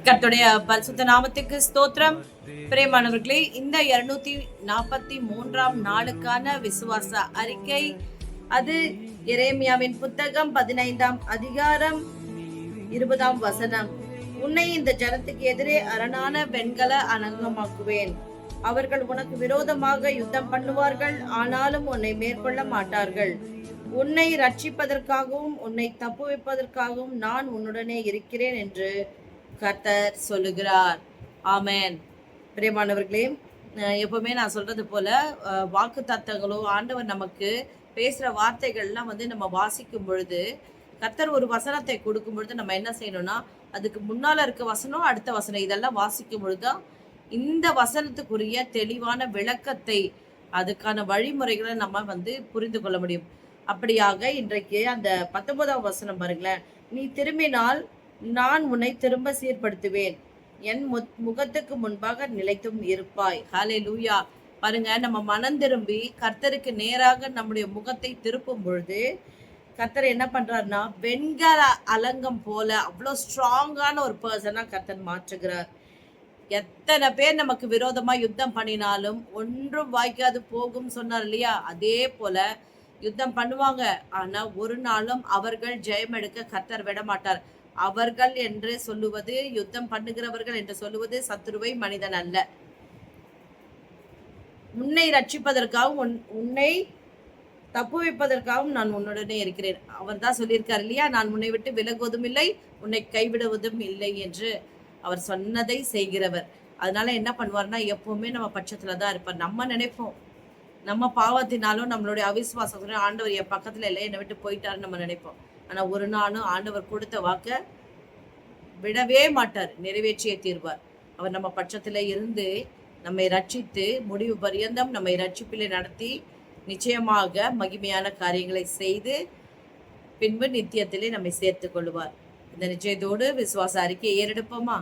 கர்த்தருடைய பரிசுத்த நாமத்துக்கு ஸ்தோத்திரம். பிரியமானவர்களே, இந்த 243ஆம் நாளுக்கான விசுவாச அறிக்கை, அது எரேமியாவின் புத்தகம் 15ஆம் அதிகாரம் 20ஆம் வசனம். உன்னை இந்த ஜனத்துக்கு எதிரே அரணான வெண்கல அலங்கமாக்குவேன். அவர்கள் உனக்கு விரோதமாக யுத்தம் பண்ணுவார்கள், ஆனாலும் உன்னை மேற்கொள்ள மாட்டார்கள். உன்னை ரட்சிப்பதற்காகவும் உன்னை தப்புவிப்பதற்காகவும் நான் உன்னுடனே இருக்கிறேன் என்று கர்த்தர் சொல்லுகிறார். ஆமென். பிரியமானவர்களே, எப்பவுமே நான் சொல்றது போல வாக்கு தத்தங்களோ ஆண்டவர் நமக்கு பேசுற வார்த்தைகள்லாம் நம்ம வாசிக்கும் பொழுது, கர்த்தர் ஒரு வசனத்தை கொடுக்கும் பொழுது நம்ம என்ன செய்யணும்னா, அதுக்கு முன்னால இருக்க வசனம், அடுத்த வசனம், இதெல்லாம் வாசிக்கும் பொழுதுதான் இந்த வசனத்துக்குரிய தெளிவான விளக்கத்தை, அதுக்கான வழிமுறைகளை நம்ம புரிந்து கொள்ள முடியும். அப்படியாக இன்றைக்கு அந்த 19ஆம் வசனம் பாருங்களேன். நீ திரும்பினால் நான் உன்னை திரும்ப சீர்படுத்துவேன், என் முகத்துக்கு முன்பாக நிலைத்தும் இருப்பாய். ஹல்லேலூயா. பாருங்க, நம்ம மனம் திரும்பி கர்த்தருக்கு நேராக நம்முடைய முகத்தை திருப்பும் பொழுது கர்த்தர் என்ன பண்றாருன்னா, வெண்கல அலங்கம் போல அவ்வளோ ஸ்ட்ராங்கான ஒரு பர்சனா கர்த்தர் மாற்றுகிறார். எத்தனை பேர் நமக்கு விரோதமா யுத்தம் பண்ணினாலும் ஒன்றும் வாய்க்காது போகும் சொன்னார் இல்லையா? அதே போல யுத்தம் பண்ணுவாங்க, ஆனா ஒரு நாளும் அவர்கள் ஜெயம் எடுக்க கர்த்தர் விட மாட்டார். அவர்கள் என்று சொல்லுவது, யுத்தம் பண்ணுகிறவர்கள் என்று சொல்லுவது சத்துருவை, மனிதன் அல்ல. உன்னை ரட்சிப்பதற்காகவும் உன்னை தப்புவிப்பதற்காகவும் நான் உன்னுடனே இருக்கிறேன். அவர் தான் சொல்லியிருக்கார் இல்லையா? நான் உன்னை விட்டு விலகுவதும் இல்லை, உன்னை கைவிடுவதும் இல்லை என்று அவர் சொன்னதை செய்கிறவர். அதனால என்ன பண்ணுவார்னா, எப்பவுமே நம்ம பட்சத்துல தான் இருப்பார். நம்ம நினைப்போம், நம்ம பாவத்தினாலும் நம்மளுடைய அவிசுவாசத்தினாலும் ஆண்டவர் என் பக்கத்துல இல்லை, என்னை விட்டு போயிட்டாருன்னு நம்ம நினைப்போம். ஆனா ஒரு நாளும் ஆண்டவர் கொடுத்த வாக்க விடவே மாட்டார், நிறைவேற்றியே தீர்வார். அவர் நம்ம பட்சத்துல இருந்து நம்மை ரட்சித்து முடிவு பரியந்தம் நம்மை ரட்சிப்பிலே நடத்தி நிச்சயமாக மகிமையான காரியங்களை செய்து பின்பு நித்தியத்திலே நம்மை சேர்த்து கொள்வார். இந்த நிச்சயத்தோடு விசுவாச அறிக்கையை ஏறெடுப்போமா?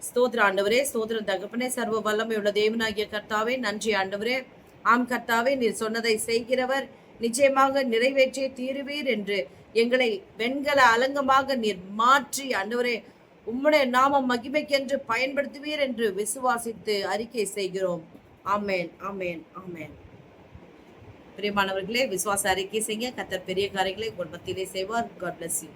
ஸ்தோத்திர ஆண்டவரே, ஸ்தோத்திரம் தகப்பனே, சர்வ வல்லமை உள்ள தேவனாகிய கர்த்தாவே, நன்றி ஆண்டவரே. ஆம் கர்த்தாவே, நீர் சொன்னதை செய்கிறவர், நிச்சயமாக நிறைவேற்றியே தீருவீர் என்று எங்களை வெண்கல அலங்கமாக நீர் மாற்றி ஆண்டவரே உம்முடைய நாமம் மகிமைக்கென்று பயன்படுத்துவீர் என்று விசுவாசித்து அறிக்கை செய்கிறோம். ஆமேன், ஆமேன், ஆமேன். பிரியமானவர்களே, விசுவாச அறிக்கை செய்ய கர்த்தர் பெரிய காரியங்களை உங்கள் மத்தியிலே செய்வார். God bless you.